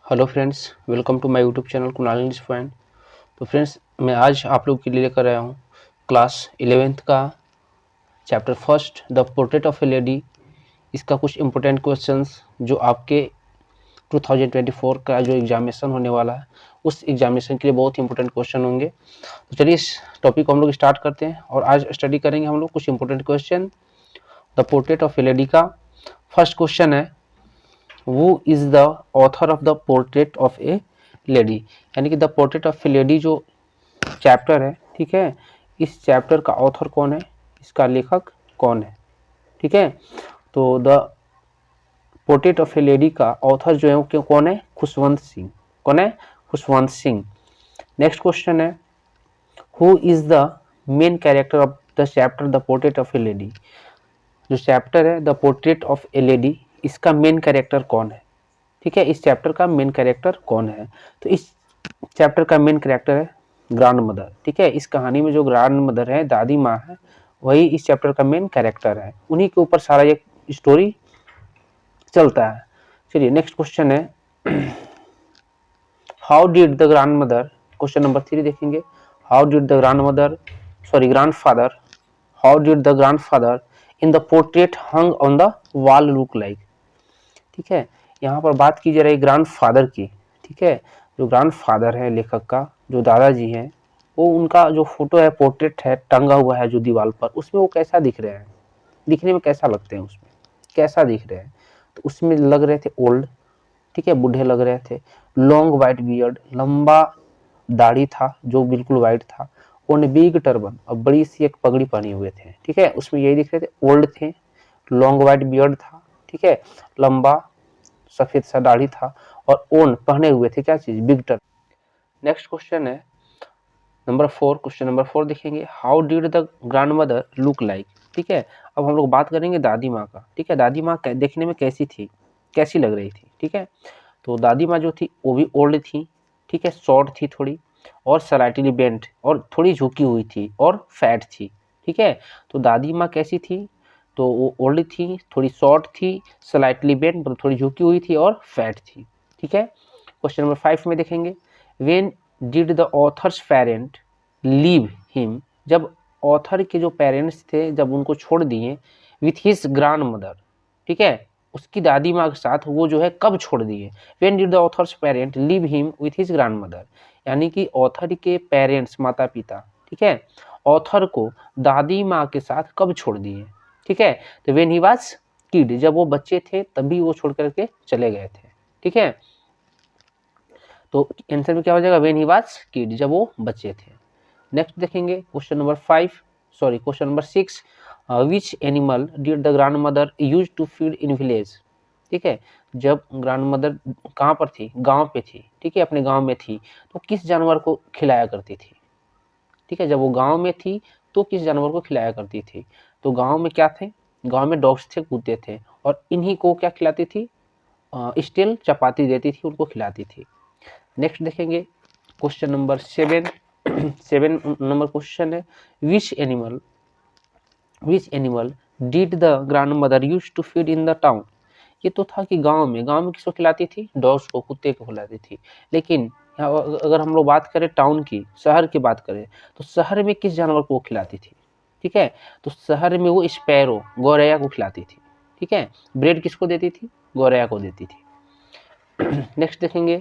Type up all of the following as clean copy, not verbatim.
Hello friends, welcome to my YouTube channel Kunal English point. तो friends, मैं आज आप लोग के लिए लेकर आया हूँ क्लास 11th का chapter first the portrait of A lady. इसका कुछ इम्पोर्टेंट क्वेश्चंस जो आपके 2024 का जो एग्जामिनेशन होने वाला है उस एग्जामिनेशन के लिए बहुत ही इंपॉर्टेंट क्वेश्चन होंगे। तो चलिए इस टॉपिक को हम लोग स्टार्ट करते हैं और आज स्टडी करेंगे हम लोग कुछ important question the portrait of A lady का। फर्स्ट क्वेश्चन है, Who is the author of the portrait of a lady? यानी कि the portrait of A lady जो चैप्टर है, ठीक है, इस चैप्टर का ऑथर कौन है, इसका लेखक कौन है, ठीक है। तो the portrait of A lady का ऑथर जो है वो कौन है, खुशवंत सिंह। कौन है, खुशवंत सिंह। नेक्स्ट क्वेश्चन है, who is the main character of the chapter the portrait of A lady. जो चैप्टर है the portrait of A lady, इसका मेन कैरेक्टर कौन है, ठीक है, इस चैप्टर का मेन कैरेक्टर कौन है। तो इस चैप्टर का मेन कैरेक्टर है ग्रैंड मदर, ठीक है। इस कहानी में जो ग्रैंड मदर है, दादी माँ है, वही इस चैप्टर का मेन कैरेक्टर है। उन्हीं के ऊपर सारा ये स्टोरी चलता है। चलिए नेक्स्ट क्वेश्चन है, how did the grand mother, question number 3 देखेंगे। How did the grandfather how did the grandfather in the portrait hung on the wall look like. ठीक है, यहाँ पर बात की जा रही है ग्रैंडफादर की, ठीक है। जो ग्रैंडफादर है लेखक का, जो दादाजी हैं, वो उनका जो फोटो है, पोर्ट्रेट है, टंगा हुआ है जो दीवार पर, उसमें वो कैसा दिख रहे हैं, दिखने में कैसा लगते हैं, उसमें कैसा दिख रहे हैं। तो उसमें लग रहे थे ओल्ड, ठीक है, बूढ़े लग रहे थे। लॉन्ग वाइट बियर्ड, लंबा दाढ़ी था जो बिल्कुल वाइट था। ओन बिग टर्बन, और बड़ी सी एक पगड़ी पहने हुए थे, ठीक है। उसमें यही दिख रहे थे, ओल्ड थे, लॉन्ग वाइट बियर्ड था, ठीक है, लंबा सफेद सा दाढ़ी था, और ओन पहने हुए थे क्या चीज, बिग टर्बन। नेक्स्ट क्वेश्चन है नंबर 4, क्वेश्चन नंबर 4 देखेंगे, how did the grand mother look like. ठीक है, अब हम लोग बात करेंगे दादी माँ का, ठीक है। दादी माँ देखने में कैसी थी, कैसी लग रही थी, ठीक है। तो दादी माँ जो थी वो भी ओल्ड थी, ठीक है, शॉर्ट थी थोड़ी, और स्लाइटली बेंट, और थोड़ी झुकी हुई थी, और फैट थी, ठीक है। तो दादी माँ कैसी थी, तो वो ओल्ड थी, थोड़ी शॉर्ट थी, स्लाइटली बेंट, मतलब थोड़ी झुकी हुई थी, और फैट थी, ठीक है। क्वेश्चन नंबर 5 में देखेंगे, when did the author's parent leave him. जब ऑथर के जो पेरेंट्स थे, जब उनको छोड़ दिए, विथ हिज ग्रैंड मदर, ठीक है, उसकी दादी माँ के साथ वो जो है कब छोड़ दिए। When did the author's parent leave him with his grand mother, यानी कि ऑथर के पेरेंट्स, माता पिता, ठीक है, ऑथर को दादी माँ के साथ कब छोड़ दिए, ठीक है। तो व्हेन ही वाज किड, जब वो बच्चे थे तभी वो छोड़ करके चले गए थे, ठीक है। तो आंसर में क्या हो जाएगा, व्हेन ही वाज किड, जब वो बच्चे थे। नेक्स्ट देखेंगे question number question number 6, which animal did the grandmother use to feed in village. ठीक है, जब ग्रैंड मदर कहाँ पर थी, गांव पे थी, ठीक है, अपने गांव में थी, तो किस जानवर को खिलाया करती थी, ठीक है। जब वो गांव में थी तो किस जानवर को खिलाया करती थी। तो गांव में क्या थे, गांव में डॉग्स थे, कुत्ते थे, और इन्हीं को क्या खिलाती थी, स्टिल चपाती देती थी, उनको खिलाती थी। नेक्स्ट देखेंगे क्वेश्चन नंबर 7 नंबर क्वेश्चन है, which animal did the grandmother use to feed in the town. ये तो था कि गांव में किसको खिलाती थी, डॉग्स को, कुत्ते को खिलाती थी। लेकिन अगर हम लोग बात करें टाउन की, शहर की बात करें, तो शहर में किस जानवर को खिलाती थी, ठीक है। तो शहर में वो स्पैरो, गौरैया को खिलाती थी, ठीक है। ब्रेड किसको देती थी, गौरैया को देती थी। नेक्स्ट देखेंगे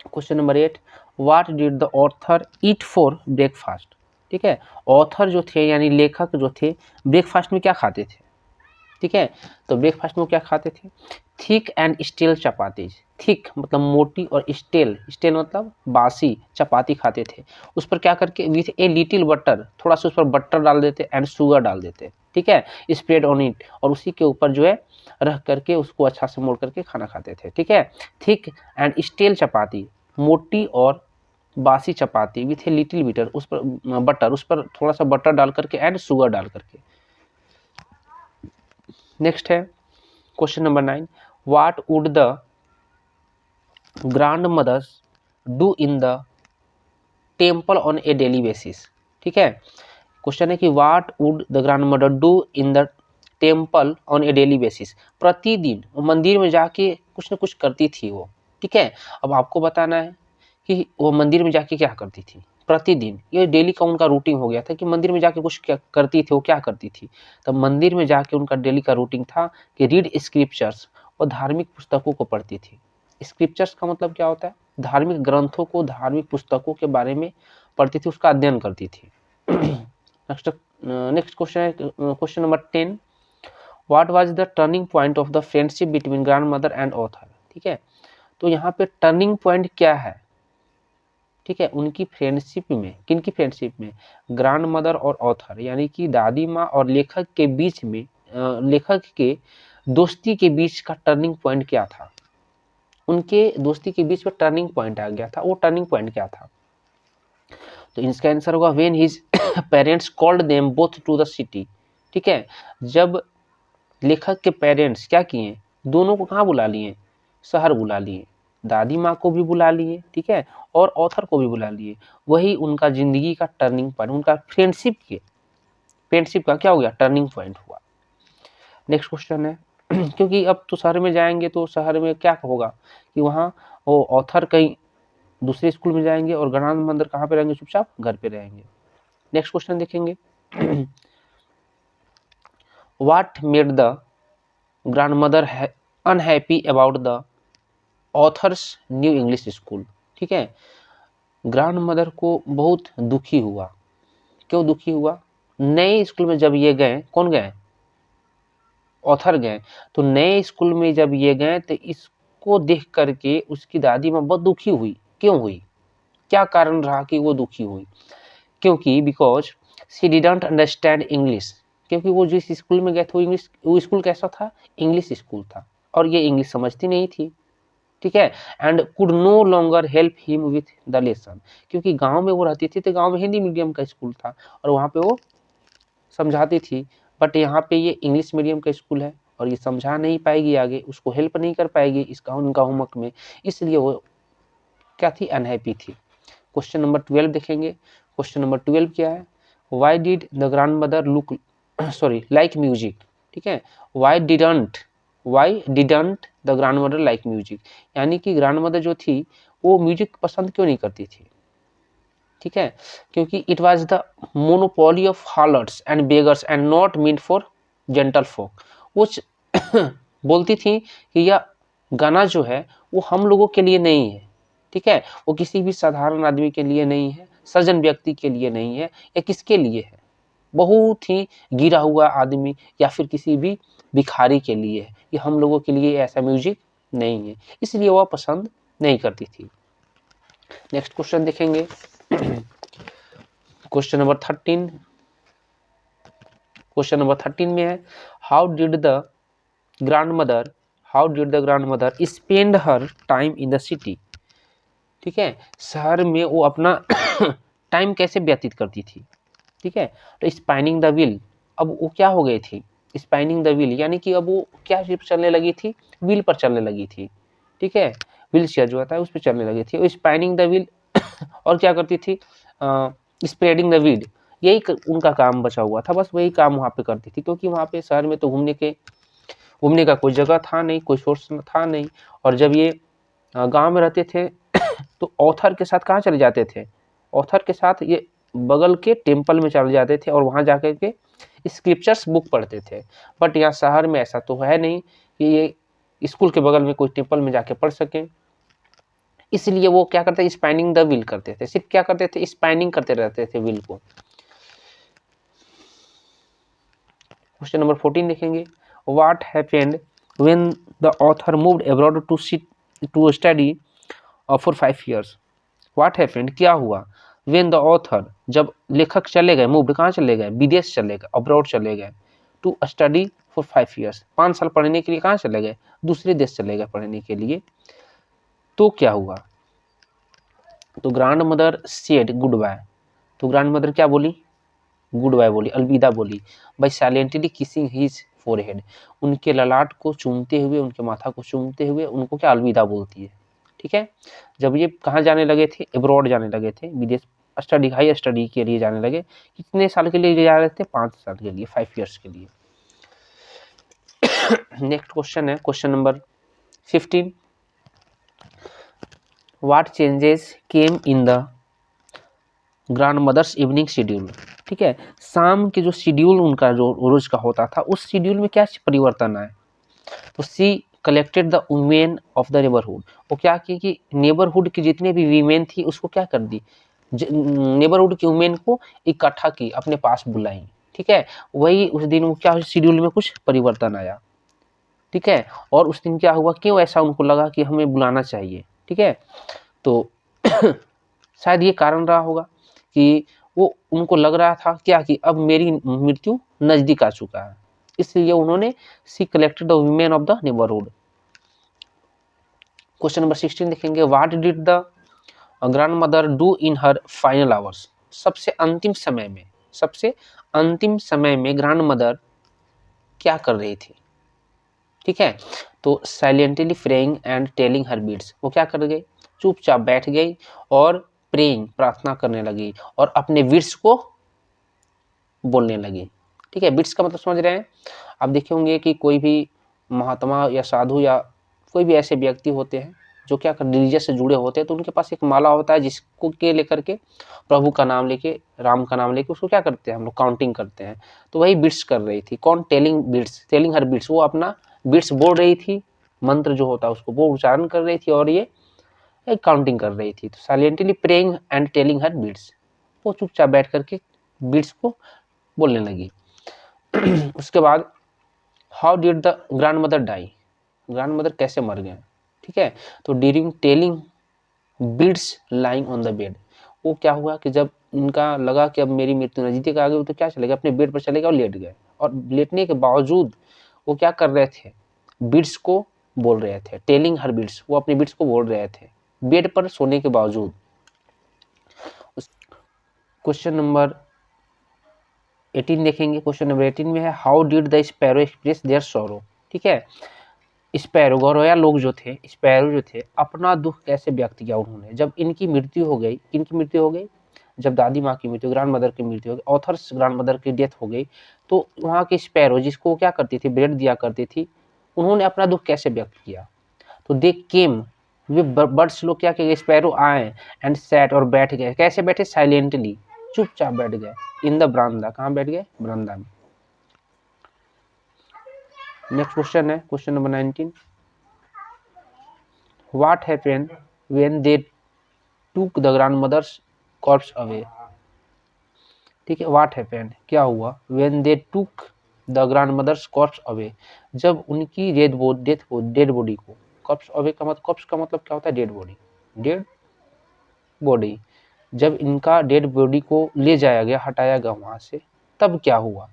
question number 8, what did the author eat for breakfast. ठीक है, ऑथर जो थे यानी लेखक जो थे, ब्रेकफास्ट में क्या खाते थे, ठीक है। तो ब्रेकफास्ट में क्या खाते थे, thick and stale chapatis. Thick मतलब मोटी, और स्टेल मतलब बासी चपाती खाते थे। उस पर क्या करके, विथ ए लिटिल बटर, थोड़ा सा उस पर बटर डाल देते, एंड शुगर डाल देते, ठीक है, स्प्रेड ऑन इट, और उसी के ऊपर जो है रख करके उसको अच्छा से मोड़ करके खाना खाते थे, ठीक है। थिक एंड स्टेल चपाती, मोटी और बासी चपाती, विथ ए लिटिल बिटर, उस पर बटर, उस पर थोड़ा सा बटर डाल करके, एंड शुगर डाल करके। नेक्स्ट है question number 9, what would the grandmothers do in the temple on a daily basis. ठीक है, क्वेश्चन है कि what would the grandmother do in the temple on a daily basis. प्रतिदिन वो मंदिर में जाके कुछ न कुछ करती थी वो, ठीक है। अब आपको बताना है कि वो मंदिर में जाके क्या करती थी प्रतिदिन। ये डेली का उनका रूटीन हो गया था कि मंदिर में जाके कुछ क्या करती थी, वो क्या करती थी। तब मंदिर में जाके उनका डेली का रूटीन था कि रीड स्क्रिप्चर्स, और धार्मिक पुस्तकों को पढ़ती थी। स्क्रिप्चर्स का मतलब क्या होता है, धार्मिक ग्रंथों को, धार्मिक पुस्तकों के बारे में पढ़ती थी, उसका अध्ययन करती थी। नेक्स्ट क्वेश्चन है question number 10, what was the turning point of the friendship between grand mother and author. ठीक है, तो यहाँ पे टर्निंग पॉइंट क्या है, ठीक है, उनकी फ्रेंडशिप में, किनकी फ्रेंडशिप में, ग्रैंड मदर और ऑथर, यानी कि दादी माँ और लेखक के बीच में, लेखक के दोस्ती के बीच का टर्निंग पॉइंट क्या था, उनके दोस्ती के बीच में टर्निंग पॉइंट आ गया था, वो टर्निंग पॉइंट क्या था। तो इसका आंसर होगा when his parents called them both to the city. ठीक है, जब लेखक के पेरेंट्स क्या किए, दोनों को कहाँ बुला लिए, शहर बुला लिए, दादी माँ को भी बुला लिए, ठीक है, और ऑथर को भी बुला लिए। वही उनका जिंदगी का टर्निंग पॉइंट, उनका फ्रेंडशिप का क्या हो गया, टर्निंग पॉइंट हुआ। नेक्स्ट क्वेश्चन है क्योंकि अब तो शहर में जाएंगे तो शहर में क्या होगा कि वहाँ वो ऑथर कहीं दूसरे स्कूल में जाएंगे और ग्रैंड मदर कहाँ पे रहेंगे, चुपचाप घर पे रहेंगे। नेक्स्ट क्वेश्चन देखेंगे, what made the grand mother unhappy about the author's new English school. ठीक है, ग्रैंड मदर को बहुत दुखी हुआ, क्यों दुखी हुआ, नए स्कूल में जब ये गए, कौन गए, ऑथर गए, तो नए स्कूल में जब ये गए तो इसको देख करके उसकी दादी माँ बहुत दुखी हुई। क्यों हुई, क्या कारण रहा कि वो दुखी हुई, क्योंकि because she didn't understand English, क्योंकि वो जिस स्कूल में गए थे वो स्कूल कैसा था, इंग्लिश स्कूल था, और ये इंग्लिश समझती नहीं थी। ठीक है, and could no longer help him with the lesson, क्योंकि गांव में वो रहती थी तो गांव में हिंदी मीडियम का स्कूल था और वहाँ पे वो समझाती थी, बट यहाँ पे ये इंग्लिश मीडियम का स्कूल है और ये समझा नहीं पाएगी, आगे उसको हेल्प नहीं कर पाएगी इसका उनका होमवर्क में, इसलिए वो क्या थी, अनहैप्पी थी। क्वेश्चन नंबर 12 देखेंगे, क्वेश्चन नंबर 12 क्या है, why did the grand mother look like music. ठीक है, Y didn't the grand mother like music, यानी कि ग्रैंड मदर जो थी वो म्यूजिक पसंद क्यों नहीं करती थी। ठीक है, क्योंकि it was the monopoly of harlots and beggars and not meant for gentle folk. वो बोलती थी कि यह गाना जो है वो हम लोगों के लिए नहीं है, ठीक है, वो किसी भी साधारण आदमी के लिए नहीं है, सज्जन व्यक्ति के लिए नहीं है, या किसके लिए है, बहुत ही गिरा हुआ आदमी या फिर किसी भी भिखारी के लिए है, ये हम लोगों के लिए ऐसा म्यूजिक नहीं है, इसलिए वह पसंद नहीं करती थी। नेक्स्ट क्वेश्चन देखेंगे, क्वेश्चन नंबर 13 में है, how did the grand mother spend her time in the city. ठीक है, शहर में वो अपना टाइम कैसे व्यतीत करती थी। ठीक है, तो स्पाइनिंग द व्हील, अब वो क्या हो गई थी, स्पाइनिंग द व्हील, यानी कि अब वो क्या चलने लगी थी, व्हील पर चलने लगी थी। ठीक है, व्हील चेयर जो होता है उस पर चलने लगी थी, स्पाइनिंग द व्हील और क्या करती थी, स्प्रेडिंग द वीड, यही उनका काम बचा हुआ था, बस वही काम वहाँ पे करती थी, क्योंकि वहाँ पे शहर में तो घूमने का कोई जगह था नहीं, कोई सोर्स था नहीं, और जब ये गांव में रहते थे तो ऑथर के साथ कहाँ चले जाते थे, ऑथर के साथ ये बगल के टेम्पल में चले जाते थे और वहाँ जाकर के स्क्रिप्चर्स बुक पढ़ते थे। बट यहाँ शहर में ऐसा तो है नहीं कि ये स्कूल के बगल में कोई टेम्पल में जाके पढ़ सके, इसलिए वो क्या करते, स्पाइनिंग द व्हील करते थे, सिर्फ क्या करते थे, स्पाइनिंग करते रहते थे व्हील को। क्वेश्चन नंबर 14 देखेंगे, what happened when the author moved abroad to study for 5 years। What happened, क्या हुआ, व्हेन द ऑथर, जब लेखक चले गए, मूव्ड कहाँ चले गए, विदेश चले गए, अब्रॉड चले गए, टू स्टडी फॉर 5 years, 5 साल पढ़ने के लिए कहाँ चले गए, दूसरे देश चले गए पढ़ने के लिए। तो क्या हुआ, तो grandmother said goodbye, तो ग्रैंड मदर क्या बोली, गुड बाय बोली, अलविदा बोली, by silently kissing his forehead, उनके ललाट को चूमते हुए, उनके माथा को चूमते हुए उनको क्या अलविदा बोलती है। ठीक है, जब ये कहाँ जाने लगे थे, अब्रॉड जाने लगे थे, विदेश स्टडी, हाई स्टडी के लिए जाने लगे, कितने साल के लिए जा रहे थे, 5 साल के लिए, 5 years के लिए। नेक्स्ट क्वेश्चन है question number 15, what changes came in the grandmother's evening schedule. ठीक है, शाम के जो शेड्यूल उनका जो रोज का होता था उस शेड्यूल में क्या परिवर्तन आए। तो she collected the women of the neighbourhood, वो क्या की कि नेबरहुड की जितने भी वीमेन थी उसको क्या कर दी, नेबरहुड की वुमेन को इकट्ठा की, अपने पास बुलाई। ठीक है, वही उस दिन वो क्या शेड्यूल में कुछ परिवर्तन आया। ठीक है, और उस दिन क्या हुआ, क्यों ऐसा उनको लगा कि हमें बुलाना चाहिए। ठीक है, तो शायद ये कारण रहा होगा कि वो उनको लग रहा था क्या कि अब मेरी मृत्यु नजदीक आ चुका है, इसलिए उन्होंने she collected the women of the neighbourhood. Question number 16 देखेंगे, what did the grandmother do in her final hours. सबसे अंतिम समय में ग्रैंड मदर क्या कर रही थी। ठीक है, तो silently praying and telling her beads, वो क्या कर गई, चुपचाप बैठ गई और प्रेइंग प्रार्थना करने लगी और अपने बीड्स को बोलने लगी। ठीक है, बीड्स का मतलब समझ रहे हैं आप, देखे होंगे कि कोई भी महात्मा या साधु या कोई भी ऐसे व्यक्ति होते हैं जो क्या कर रिलीजियस से जुड़े होते हैं, तो उनके पास एक माला होता है जिसको के लेकर के प्रभु का नाम लेके, राम का नाम लेके उसको क्या करते हैं हम लोग काउंटिंग करते हैं। तो वही बीड्स कर रही थी। कौन, टेलिंग हर बीड्स, वो अपना बीड्स बोल रही थी, मंत्र जो होता है उसको वो उच्चारण कर रही थी और ये काउंटिंग कर रही थी। तो silently praying and telling her beads, वो चुपचाप बैठ करके बीड्स को बोलने लगी। उसके बाद how did the grandmother die, grandmother कैसे मर गए। ठीक है, तो during telling beads lying on the bed, वो क्या हुआ कि जब इनका लगा कि अब मेरी मृत्यु नजदीक आ गई तो क्या चले गए, अपने बेड पर चले गए और लेट गए। और लेटने के बावजूद वो क्या कर रहे थे, बीड्स को बोल रहे थे, टेलिंग हर बीड्स, वो अपने बीड्स को बोल रहे थे बेड पर सोने के बावजूद। क्वेश्चन नंबर 18 देखेंगे। क्वेश्चन नंबर 18 में है, how did the sparrow express their sorrow. ठीक है, स्पैरो गौरया लोग जो थे, स्पैरो जो थे, अपना दुख कैसे व्यक्त किया उन्होंने जब इनकी मृत्यु हो गई। किनकी मृत्यु हो गई, जब दादी माँ की मृत्यु, ग्रैंड मदर की मृत्यु हो गई, ऑथर्स ग्रैंड मदर की डेथ हो गई, तो वहाँ के स्पैरो जिसको क्या करती थी, ब्रेड दिया करती थी, उन्होंने अपना दुख कैसे व्यक्त किया। तो दे केम, वे बर्ड्स लोग क्या किए, स्पैरो आए एंड सैट, और बैठ गए। कैसे बैठे, साइलेंटली, चुपचाप बैठ गए, इन द बरामदा, कहाँ बैठ गए, बरामदा में। नेक्स्ट क्वेश्चन है question number 19, what happened when they took the grandmother's corpse away. ठीक है, व्हाट हैपेंड, क्या हुआ, when they took the grandmother's corpse away, जब उनकी डेड बॉडी को, कॉर्प्स अवे का मतलब, कॉर्प्स का मतलब क्या होता है, डेड बॉडी, जब इनका डेड बॉडी को ले जाया गया, हटाया गया वहां से, तब क्या हुआ,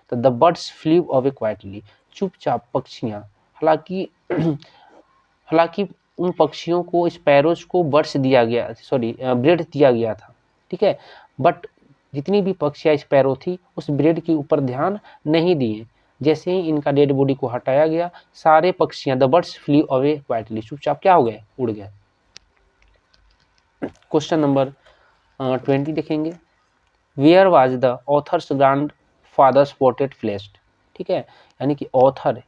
तो the birds flew away quietly, चुपचाप पक्षियां, हालांकि उन पक्षियों को, स्पैरोज को बर्ड्स दिया गया, सॉरी ब्रेड दिया गया था। ठीक है, बट जितनी भी पक्षियां स्पैरो थी उस ब्रेड के ऊपर ध्यान नहीं दिए। जैसे ही इनका डेड बॉडी को हटाया गया, सारे पक्षियां, the birds flew away quietly, चुपचाप क्या हो गए, उड़ गए। क्वेश्चन नंबर 20 देखेंगे, where was the author's grandfather's portrait placed. ठीक है, यानी कि ऑथर,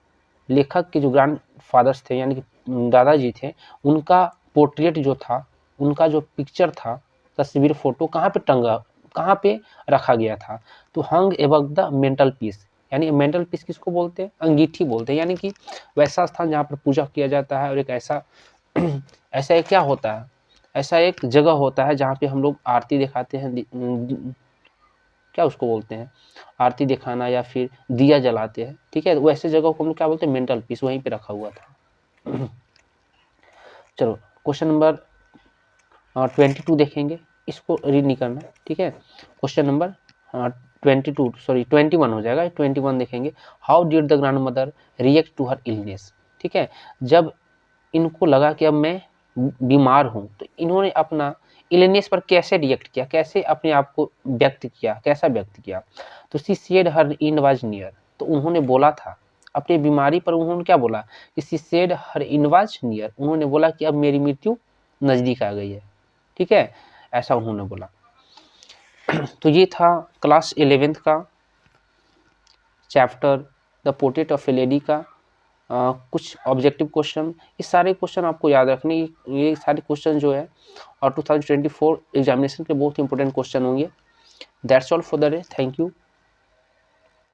लेखक के जो ग्रैंड फादर्स थे यानी कि दादाजी थे, उनका पोर्ट्रेट जो था, उनका जो पिक्चर था, तस्वीर, फोटो कहाँ पे टंगा, कहाँ पे रखा गया था, तो हंग एबव द मेंटल पीस, यानी मेंटल पीस किसको बोलते हैं, अंगीठी बोलते हैं, यानी कि वैसा स्थान जहाँ पर पूजा किया जाता है, और एक ऐसा ऐसा एक क्या होता है, ऐसा एक जगह होता है जहाँ पे हम लोग आरती दिखाते हैं, क्या उसको बोलते हैं, आरती दिखाना या फिर दिया जलाते हैं। ठीक है, वैसे जगह को हम लोग क्या बोलते हैं, मेंटल पीस, वहीं पे रखा हुआ था। चलो क्वेश्चन नंबर 22 देखेंगे, इसको रीड नहीं करना। ठीक है, क्वेश्चन नंबर 21 हो जाएगा, 21 देखेंगे, how did the grandmother react to her illness. ठीक है, जब इनको लगा कि अब मैं बीमार हूँ, तो इन्होंने अपना इलनेस पर कैसे रिएक्ट किया, कैसे अपने आप को व्यक्त किया, कैसा व्यक्त किया। तो she said her and was near, तो उन्होंने बोला था अपनी बीमारी पर, उन्होंने क्या बोला कि she said her and was near, उन्होंने बोला कि अब मेरी मृत्यु नज़दीक आ गई है। ठीक है, ऐसा उन्होंने बोला। तो ये था क्लास 11th का chapter the portrait of A lady का कुछ ऑब्जेक्टिव क्वेश्चन, ये सारे क्वेश्चन आपको याद रखने, ये सारे क्वेश्चन जो है और 2024 एग्जामिनेशन के बहुत इंपॉर्टेंट क्वेश्चन होंगे। That's all for the day, thank you.